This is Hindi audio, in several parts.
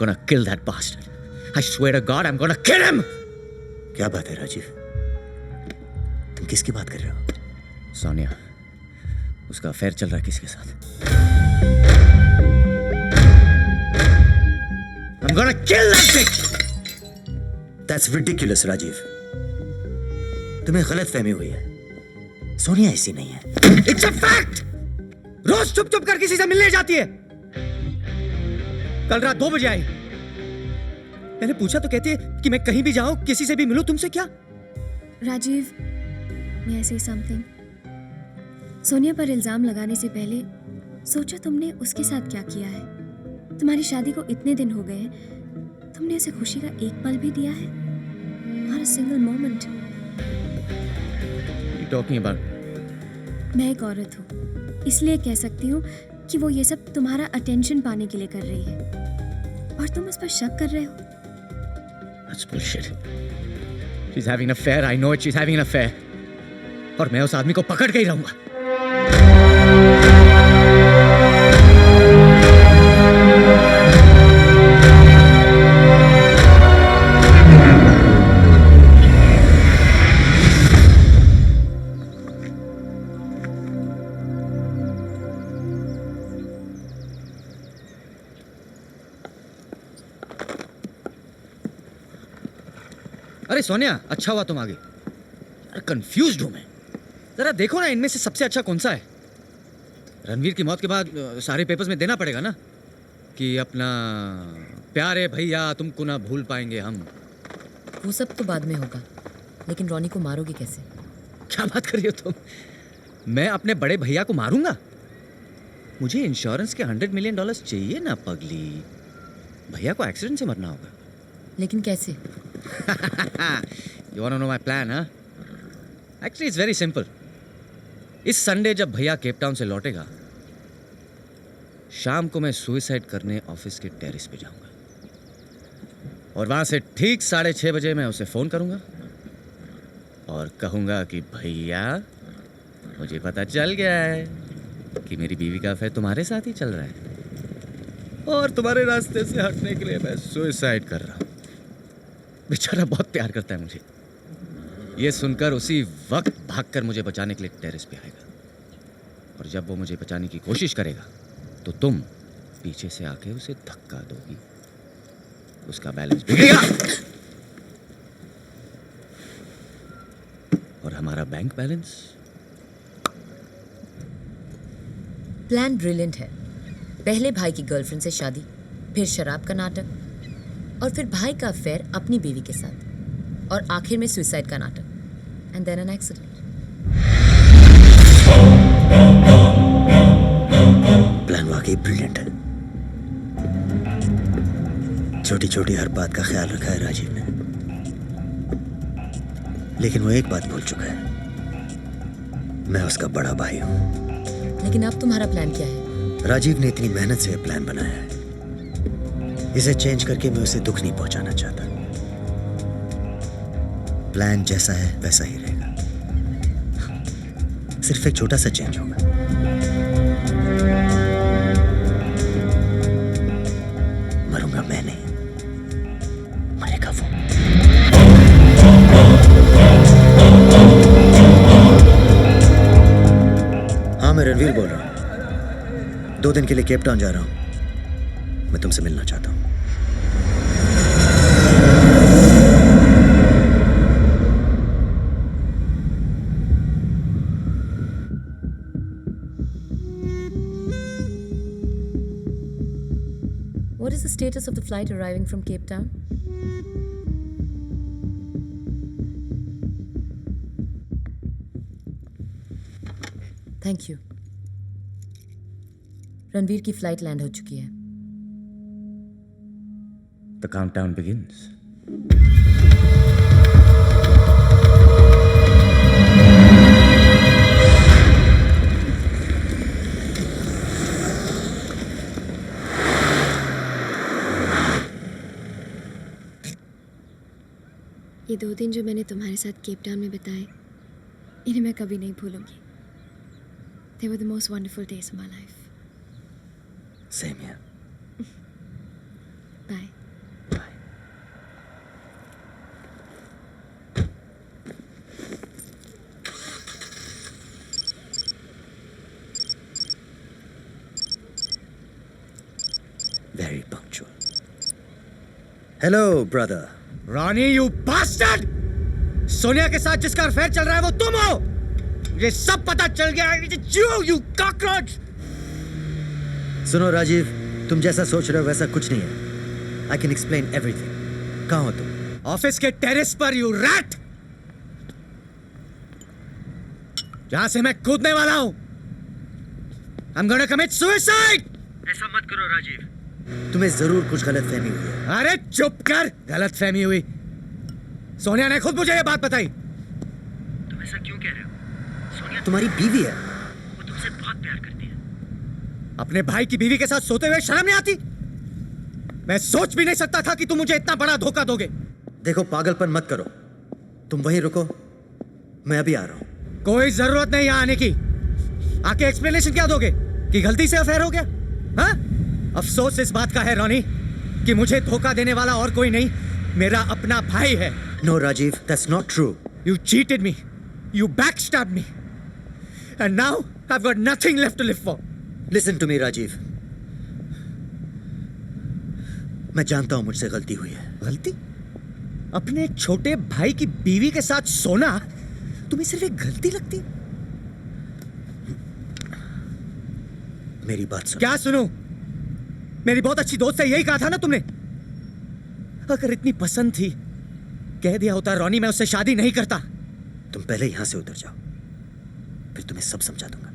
gonna kill that bastard. I swear to God, I'm gonna kill him. क्या बात है राजीव? तुम किसकी बात कर रहे हो? सोनिया, उसका अफेयर चल रहा है किसके साथ? I'm gonna kill that bitch. That's ridiculous, Rajiv. तुम्हें गलतफहमी हुई है. सोनिया ऐसी नहीं है. It's a fact. रोज चुप चुप कर किसी से मिलने जाती है. कल रात 2 बजे आई. मैंने पूछा तो कहती है कि मैं कहीं भी जाऊं, किसी से भी मिलूं, तुमसे क्या? Rajiv, may I say something? Sonia पर इल्जाम लगाने से पहले सोचा तुमने उसके साथ क्या किया है? तुम्हारी शादी को इतने दिन हो गए हैं, तुमने उसे खुशी का एक पल भी दिया है? Not a single moment. What are you talking about? मैं एक औरत हूँ, इसलिए कह सकती हूँ कि वो ये सब तुम्हारा अटेंशन पाने के लिए कर रही है, और तुम उस पर शक कर रहे हो. That's bullshit. She's having an affair. I know it. She's having an affair. और मैं उस आदमी को पकड़ के ही रहूंगा. अरे सोनिया, अच्छा हुआ तुम आ गई. अरे कंफ्यूज्ड हूं मैं. जरा देखो ना, इनमें से सबसे अच्छा कौन सा है? रणवीर की मौत के बाद सारे पेपर्स में देना पड़ेगा ना कि अपना प्यारे भैया तुमको ना भूल पाएंगे हम. वो सब तो बाद में होगा, लेकिन रॉनी को मारोगे कैसे? क्या बात कर रही हो तुम? मैं अपने बड़े भैया को मारूंगा? मुझे इंश्योरेंस के $100 मिलियन चाहिए ना पगली. भैया को एक्सीडेंट से मरना होगा. लेकिन कैसे? You wanna know my plan, huh? Actually, it's very simple. इस संडे जब भैया केप टाउन से लौटेगा, शाम को मैं सुसाइड करने ऑफिस के टेरेस पे जाऊंगा, और वहां से ठीक 6:30 बजे मैं उसे फोन करूंगा और कहूंगा कि भैया, मुझे पता चल गया है कि मेरी बीवी का अफेयर तुम्हारे साथ ही चल रहा है, और तुम्हारे रास्ते से हटने के लिए मैं सुसाइड कर रहा हूं. बेचारा बहुत प्यार करता है मुझे. ये सुनकर उसी वक्त भागकर मुझे बचाने के लिए टेरेस पे आएगा, और जब वो मुझे बचाने की कोशिश करेगा तो तुम पीछे से आके उसे धक्का दोगी. उसका बैलेंस बिगड़ेगा और हमारा बैंक बैलेंस. प्लान ब्रिलियंट है. पहले भाई की गर्लफ्रेंड से शादी, फिर शराब का नाटक, और फिर भाई का अफेयर अपनी बीवी के साथ, और आखिर में सुसाइड का नाटक. And then an accident. Plan वाकई ब्रिलियंट है. छोटी छोटी हर बात का ख्याल रखा है राजीव ने, लेकिन वो एक बात भूल चुका है. मैं उसका बड़ा भाई हूं. लेकिन अब तुम्हारा प्लान क्या है? राजीव ने इतनी मेहनत से प्लान बनाया है, इसे चेंज करके मैं उसे दुख नहीं पहुंचाना चाहता. प्लान जैसा है वैसा ही रहेगा, सिर्फ एक छोटा सा चेंज होगा. मरूंगा मैं नहीं, मरेगा वो. हाँ, मैं रणवीर बोल रहा हूं. 2 दिन के लिए केप टाउन जा रहा हूं. मैं तुमसे मिलना चाहता हूं. What is the status of the flight arriving from Cape Town? Thank you. Ranveer की फ्लाइट लैंड हो चुकी है. The countdown begins. ये 2 दिन जो मैंने तुम्हारे साथ केप टाउन में बिताए, इन्हें मैं कभी नहीं भूलूंगी. They were the most wonderful days of my life. Same here. Bye. Hello brother. Ronnie you bastard! Sonia के साथ जिसका अफेयर चल रहा है वो तुम हो। ये सब पता चल गया है। You cockroach! सुनो राजीव, तुम जैसा सोच रहे हो वैसा कुछ नहीं है। I can explain everything. कहाँ हो तुम? ऑफिस के टेरेस पर, यू रैट! जहां से मैं कूदने वाला हूं। I'm gonna commit suicide! ऐसा मत करो राजीव। तुम्हें जरूर कुछ गलतफहमी हुई है। अरे चुप कर! गलतफहमी हुई? सोनिया ने खुद मुझे ये बात बताई। तुम ऐसा क्यों कह रहे हो? सोनिया तुम्हारी बीवी है, वो तुमसे बहुत प्यार करती है। अपने भाई की बीवी के साथ सोते हुए शर्म नहीं आती? मैं सोच भी नहीं सकता था कि तुम मुझे इतना बड़ा धोखा दोगे। देखो पागलपन मत करो, तुम वहीं रुको, मैं अभी आ रहा हूं। कोई जरूरत नहीं यहाँ आने की। आके एक्सप्लेनेशन क्या दोगे कि गलती से अफेयर हो गया? हाँ? अफसोस इस बात का है रॉनी कि मुझे धोखा देने वाला और कोई नहीं, मेरा अपना भाई है। No Rajiv, that's not true. You cheated me. You backstabbed me. And now I've got nothing left to live for. Listen to me Rajiv, मैं जानता हूं मुझसे गलती हुई है। गलती? अपने एक छोटे भाई की बीवी के साथ सोना तुम्हें सिर्फ एक गलती लगती? मेरी बात सुनो। क्या सुनूं? मेरी बहुत अच्छी दोस्त है, यही कहा था ना तुमने। अगर इतनी पसंद थी, कह दिया होता रॉनी मैं उससे शादी नहीं करता। तुम पहले यहां से उतर जाओ, फिर तुम्हें सब समझा दूंगा।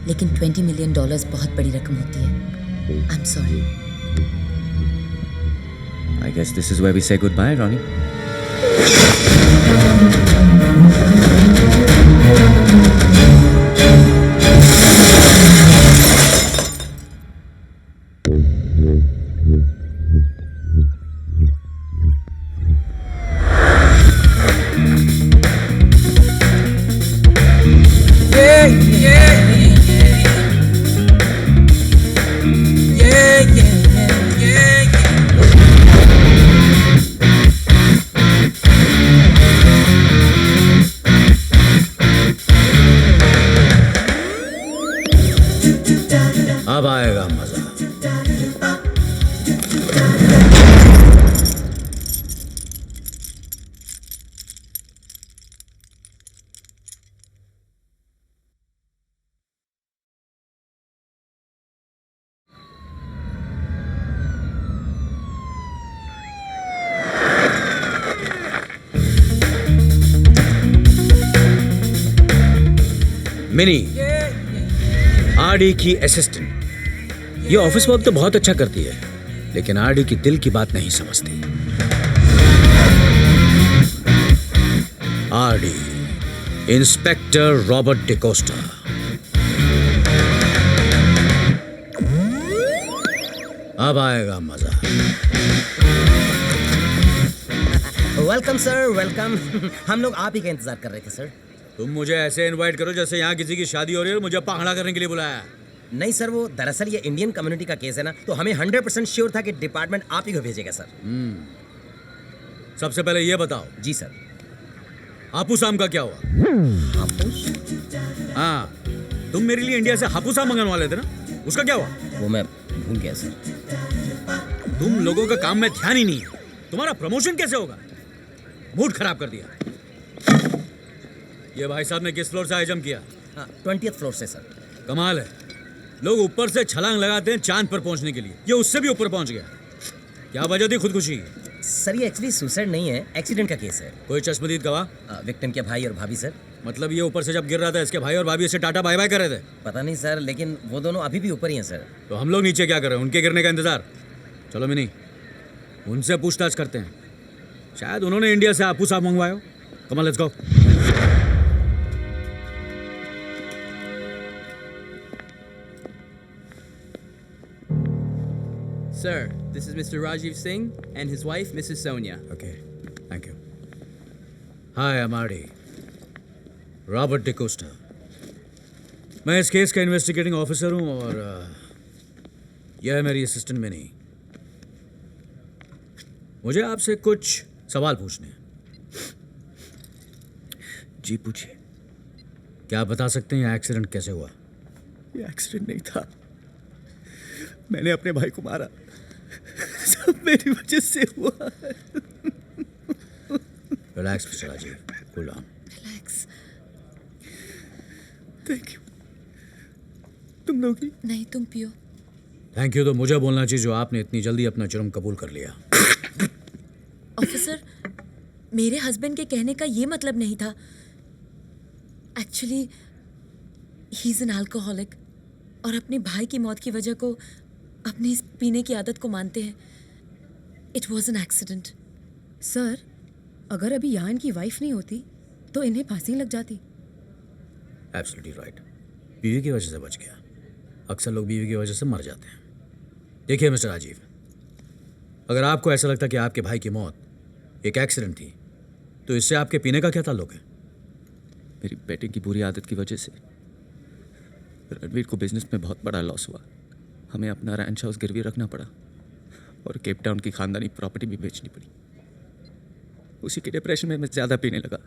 लेकिन $20 मिलियन बहुत बड़ी रकम होती है। I am sorry. I guess this is where we say goodbye, Ronnie. अब आएगा मजा। मिनी आरडी की असिस्टेंट, ये ऑफिस वर्क तो बहुत अच्छा करती है, लेकिन आरडी की दिल की बात नहीं समझती। RD, inspector Robert D'Costa. अब आएगा मजा। Welcome sir, welcome. हम लोग आप ही का इंतजार कर रहे थे सर। तुम मुझे ऐसे इनवाइट करो जैसे यहाँ किसी की शादी हो रही है और मुझे पांगड़ा करने के लिए बुलाया। नहीं सर, वो दरअसल ये इंडियन कम्युनिटी का केस है ना, तो हमें 100% श्योर था कि डिपार्टमेंट आप ही को भेजेगा सर। सबसे पहले ये बताओ, जी सर। हापुस आम का क्या हुआ? हापुस? हाँ, तुम मेरे लिए इंडिया से हापुस आम मंगवाने वाले थे ना, उसका क्या हुआ? वो मैं भूल गया सर। तुम लोगों का काम में ध्यान ही नहीं है। तुम्हारा प्रमोशन कैसे होगा? मूड खराब कर दिया। ये भाई साहब ने किस फ्लोर से हाई जंप किया? 20th फ्लोर से सर। कमाल है, लोग ऊपर से छलांग लगाते हैं चांद पर पहुंचने के लिए, ये उससे भी ऊपर पहुंच गया। क्या वजह थी खुदकुशी? सर ये एक्चुअली सुसाइड नहीं है, एक्सीडेंट का केस है। कोई चश्मदीद गवाह? विक्टिम के भाई और भाभी सर। मतलब ये ऊपर से जब गिर रहा था इसके भाई और भाभी इसे टाटा बाय बाय कर रहे थे? पता नहीं सर, लेकिन वो दोनों अभी भी ऊपर ही हैं सर। तो हम लोग नीचे क्या कर रहे हैं? उनके गिरने का इंतजार। चलो मिनी, उनसे पूछताछ करते हैं। शायद उन्होंने इंडिया से आपू साहब मंगवाया हो। Come on, let's go. Sir, this is Mr. Rajiv Singh and his wife, Mrs. Sonia. Okay, thank you. Hi, I am RD, Robert D'Costa. मैं इस केस का इन्वेस्टिगेटिंग ऑफिसर हूँ और यह है मेरी असिस्टेंट मिनी। मुझे आपसे कुछ सवाल पूछने हैं। जी पूछिए। क्या आप बता सकते हैं यह एक्सीडेंट कैसे हुआ? ये एक्सीडेंट नहीं था, मैंने अपने भाई को मारा। सब मेरी वजह से हुआ। Relax mister Rajiv, cool down. Relax. Thank you. तुम लोग ही। नहीं, तुम पियो। थैंक यू तो मुझे बोलना चाहिए जो आपने इतनी जल्दी अपना जुर्म कबूल कर लिया। ऑफिसर, मेरे हस्बैंड के कहने का ये मतलब नहीं था। Actually he is an alcoholic और अपने भाई की मौत की वजह को अपनी इस पीने की आदत को मानते हैं। It was an accident. Sir, अगर अभी यहाँ इनकी वाइफ नहीं होती तो इन्हें फांसी लग जाती। Absolutely right. बीवी की वजह से बच गया। अक्सर लोग बीवी की वजह से मर जाते हैं। देखिए मिस्टर राजीव, अगर आपको ऐसा लगता कि आपके भाई की मौत एक एक्सीडेंट थी तो इससे आपके पीने का क्या ताल्लुक है? मेरी बेटे की बुरी आदत की वजह से रणवीर को बिजनेस में बहुत बड़ा लॉस हुआ। हमें अपना रैंच हाउस गिरवी रखना पड़ा और केप टाउन की खानदानी प्रॉपर्टी भी बेचनी पड़ी। उसी के डिप्रेशन में मैं ज़्यादा पीने लगा।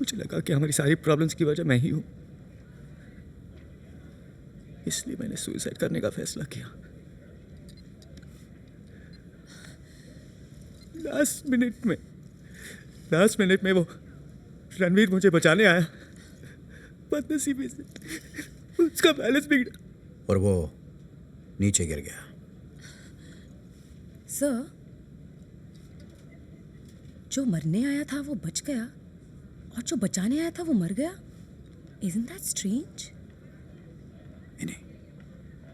मुझे लगा कि हमारी सारी प्रॉब्लम्स की वजह मैं ही हूँ, इसलिए मैंने सुसाइड करने का फैसला किया। लास्ट मिनट में वो रणवीर मुझे बचाने आया। बदनसीबी से उसका बैलेंस बिगड़ा और वो नीचे गिर गया। सर, जो मरने आया था वो बच गया और जो बचाने आया था वो मर गया। Isn't that strange? मैंने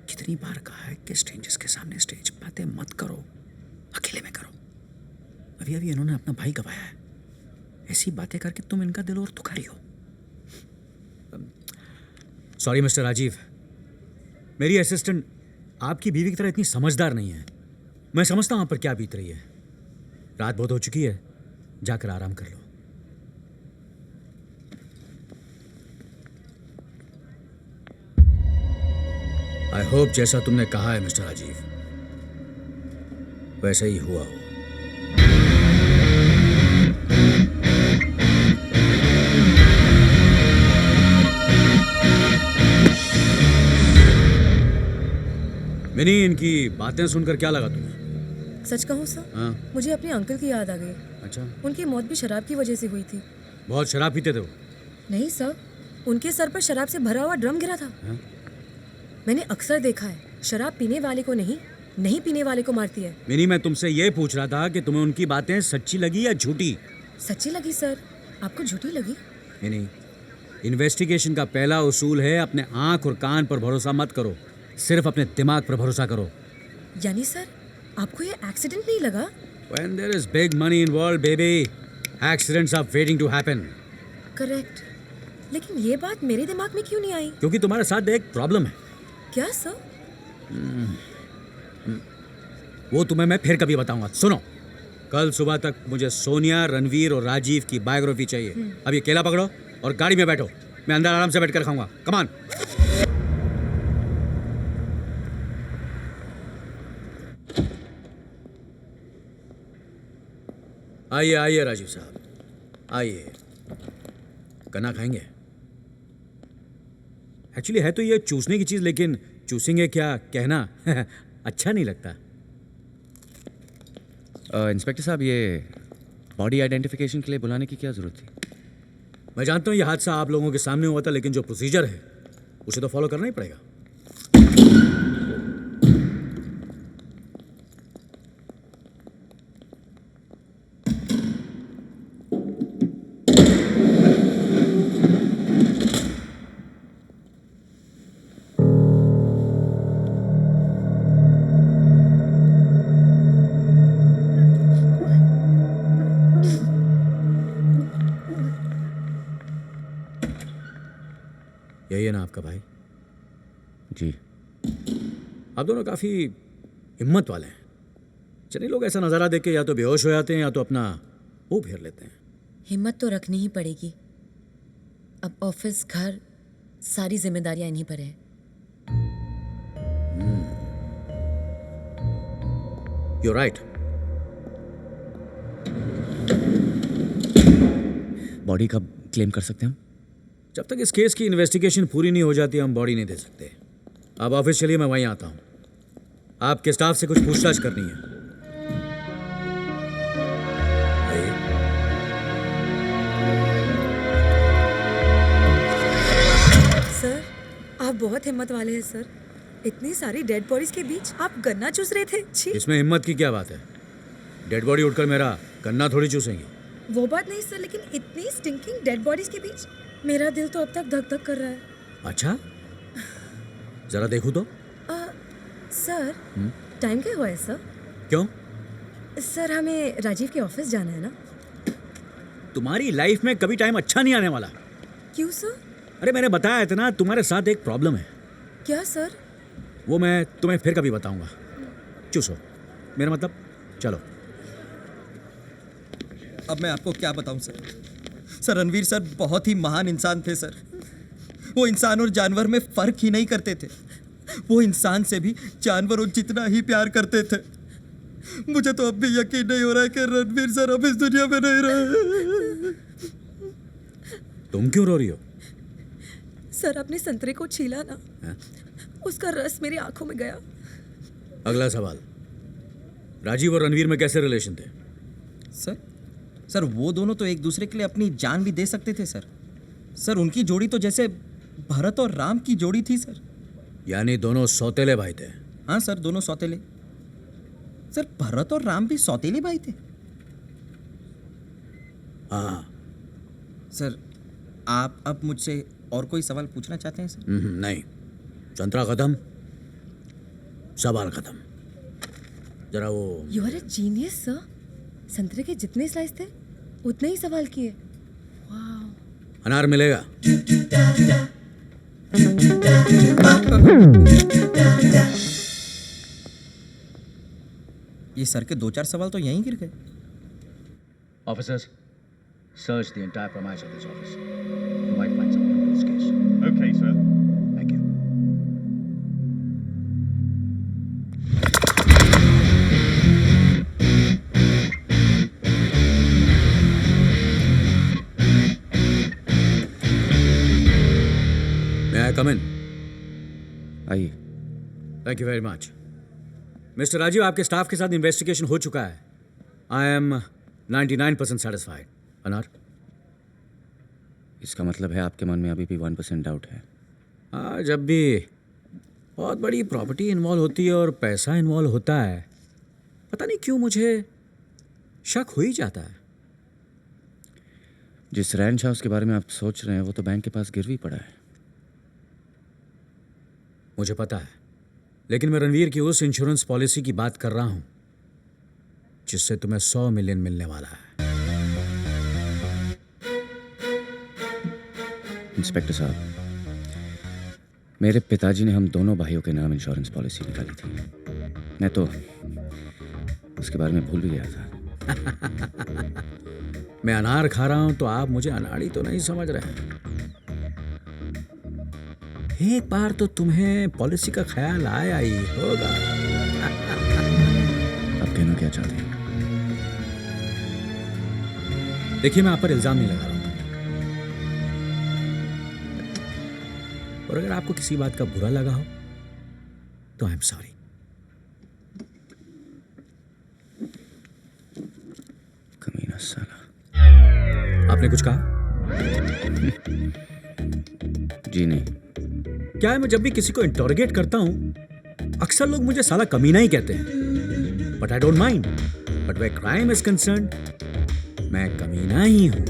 कितनी बार कहा है कि स्ट्रेंजर्स के सामने स्टेज बातें मत करो, अकेले में करो। अभी इन्होंने अपना भाई गवाया है, ऐसी बातें करके तुम इनका दिल और दुखा रही हो। सॉरी मिस्टर राजीव, मेरी असिस्टेंट आपकी बीवी की तरह इतनी समझदार नहीं है। मैं समझता हूं आप पर क्या बीत रही है। रात बहुत हो चुकी है, जाकर आराम कर लो। आई होप जैसा तुमने कहा है मिस्टर राजीव वैसे ही हुआ हो। मिनी, इनकी बातें सुनकर क्या लगा तुम्हें? सच कहूँ सर, हाँ? मुझे अपने अंकल की याद आ गई। अच्छा, उनकी मौत भी शराब की वजह से हुई थी। बहुत शराब पीते थे वो? नहीं सर, उनके सर पर शराब से भरा हुआ ड्रम गिरा था। हाँ? मैंने अक्सर देखा है, शराब पीने वाले को नहीं पीने वाले को मारती है। मिनी, मैं तुमसे ये पूछ रहा था कि तुम्हें उनकी बातें सच्ची लगी या झूठी? सच्ची लगी सर, आपको झूठी लगी? मिनी, इन्वेस्टिगेशन का पहला उसूल है अपने आंख और कान पर भरोसा मत करो, सिर्फ अपने दिमाग पर भरोसा करो। यानी सर, आपको ये एक्सीडेंट नहीं लगा? When there is big money involved, baby, accidents are waiting to happen. Correct, लेकिन ये बात मेरे दिमाग में क्यों नहीं आई? क्योंकि तुम्हारे साथ एक प्रॉब्लम है। क्या सर? वो तुम्हें मैं फिर कभी बताऊंगा। सुनो, कल सुबह तक मुझे सोनिया, रणवीर और राजीव की बायोग्राफी चाहिए। अब ये केला पकड़ो और गाड़ी में बैठो, मैं अंदर आराम से बैठ कर खाऊंगा। कमान। आइए आइए राजीव साहब, आइए। गन्ना खाएंगे? एक्चुअली है तो ये चूसने की चीज, लेकिन चूसेंगे क्या कहना अच्छा नहीं लगता। इंस्पेक्टर साहब, ये बॉडी आइडेंटिफिकेशन के लिए बुलाने की क्या जरूरत थी? मैं जानता हूँ ये हादसा आप लोगों के सामने हुआ था, लेकिन जो प्रोसीजर है उसे तो फॉलो करना ही पड़ेगा। है ना आपका भाई? जी। आप दोनों काफ़ी हिम्मत वाले हैं। चलिए, लोग ऐसा नज़ारा देख के या तो बेहोश हो जाते हैं या तो अपना मुंह फेर लेते हैं। हिम्मत तो रखनी ही पड़ेगी। अब ऑफिस, घर, सारी जिम्मेदारियां इन्हीं पर है। You right. बॉडी कब क्लेम कर सकते हैं हम? जब तक इस केस की इन्वेस्टिगेशन पूरी नहीं हो जाती हम बॉडी नहीं दे सकते। आप ऑफिस चलिए, मैं वहीं आता हूँ। आपके स्टाफ से कुछ पूछताछ करनी है। आइए। सर, आप बहुत हिम्मत वाले हैं सर। इतनी सारी डेड बॉडीज के बीच आप गन्ना चूस रहे थे। छी। इसमें हिम्मत की क्या बात है? डेड बॉडी उठकर मेरा गन्ना थोड़ी चूसेंगी। वो बात नहीं सर, लेकिन इतनी स्टिंकिंग डेड बॉडीज के बीच मेरा दिल तो अब तक धक धक कर रहा है। अच्छा, जरा देखूं तो। सर, टाइम क्या हुआ है सर? क्यों? सर, हमें राजीव के ऑफिस जाना है ना। तुम्हारी लाइफ में कभी टाइम अच्छा नहीं आने वाला। क्यों सर? अरे मैंने बताया था ना, तुम्हारे साथ एक प्रॉब्लम है। क्या सर? वो मैं तुम्हें फिर कभी बताऊंगा। चूसो, मेरा मतलब। चलो। अब मैं आपको क्या बताऊं सर। सर, रणवीर सर बहुत ही महान इंसान थे सर। वो इंसान और जानवर में फर्क ही नहीं करते थे। वो इंसान से भी जानवरों जितना ही प्यार करते थे। मुझे तो अब भी यकीन नहीं हो रहा है कि रणवीर सर अब इस दुनिया में नहीं रहे। तुम क्यों रो रही हो? सर, आपने संतरे को छीला ना, हाँ? उसका रस मेरी आंखों में गया। अगला सवाल, राजीव और रणवीर में कैसे रिलेशन थे? सर वो दोनों तो एक दूसरे के लिए अपनी जान भी दे सकते थे सर। सर, उनकी जोड़ी तो जैसे भरत और राम की जोड़ी थी सर। यानी दोनों सौतेले भाई थे? हाँ सर, दोनों सौतेले। सर, भरत और राम भी सौतेले भाई थे। हाँ। सर, आप अब मुझसे और कोई सवाल पूछना चाहते हैं सर? नहीं, संतरा खत्म, सवाल खत्म। जरा वो। You are a genius sir. संतरे के जितने स्लाइस थे उतने ही सवाल किए। वाह। अनार मिलेगा? ये सर के 2-4 सवाल तो यहीं गिर गए। Officers, search the entire premise of this office. You might find something in this case. Okay, sir. Thank you. May I come in? आइए। Thank you very much. Mister Rajiv, आपके स्टाफ के साथ इन्वेस्टिगेशन हो चुका है। I am 99% satisfied. अनार? इसका मतलब है आपके मन में अभी भी 1% डाउट है? हाँ, जब भी बहुत बड़ी प्रॉपर्टी इन्वॉल्व होती है और पैसा इन्वॉल्व होता है, पता नहीं क्यों मुझे शक हो ही जाता है। जिस रैंच हाउस के बारे में आप सोच रहे हैं वो तो बैंक के पास गिरवी पड़ा है। मुझे पता है, लेकिन मैं रणवीर की उस इंश्योरेंस पॉलिसी की बात कर रहा हूं जिससे तुम्हें 100 मिलियन मिलने वाला है। इंस्पेक्टर साहब, मेरे पिताजी ने हम दोनों भाइयों के नाम इंश्योरेंस पॉलिसी निकाली थी। मैं तो उसके बारे में भूल भी गया था। मैं अनार खा रहा हूं तो आप मुझे अनाड़ी तो नहीं समझ रहे हैं। एक बार तो तुम्हें पॉलिसी का ख्याल आया ही होगा। आप कहना क्या चाहते हैं? देखिए, मैं आप पर इल्जाम नहीं लगा रहा हूं, और अगर आपको किसी बात का बुरा लगा हो तो आई एम सॉरी। कमीना साला। आपने कुछ कहा? जी नहीं। क्या है, मैं जब भी किसी को इंटरोगेट करता हूं अक्सर लोग मुझे साला कमीना ही कहते हैं, but I don't mind. But where crime is concerned, मैं कमीना ही हूं।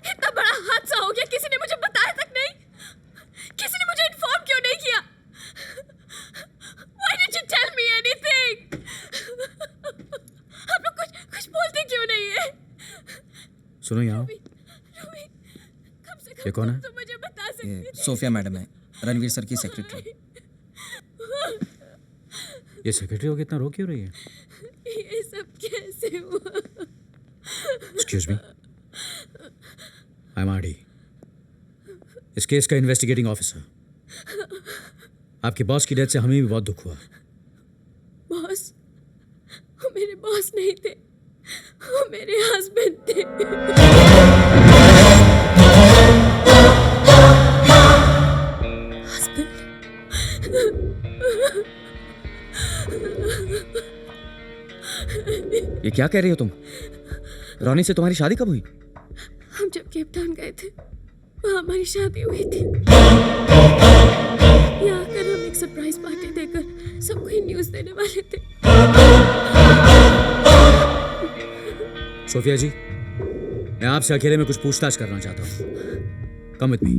इतना बड़ा हादसा हो गया, किसी ने मुझे बताया तक नहीं। किसी ने मुझे इन्फॉर्म क्यों नहीं किया? Why didn't you tell me anything? आप लोग कुछ बोलते क्यों सुनो यहाँ कम से ये कौन है? तो मुझे बता सकती ये सोफिया मैडम है, रणवीर सर की सेक्रेटरी। ये सेक्रेटरी को कितना रो क्यों रही है? ये सब कैसे हुआ? Excuse me, I am RD, इस केस का इन्वेस्टिगेटिंग ऑफिसर। आपके बॉस की डेथ से हमें भी बहुत दुख हुआ। बॉस? वो मेरे बॉस नहीं थे, वो मेरे हस्बैंड थे। ये क्या कह रही हो तुम? रोनी से तुम्हारी शादी कब हुई? हम जब केप टाउन गए थे वहाँ हमारी शादी हुई थी। यहाँ आकर हम एक सरप्राइज पार्टी देकर सबको ही न्यूज़ देने वाले थे। सोफिया जी, मैं आपसे अकेले में कुछ पूछताछ करना चाहता हूँ। Come with me.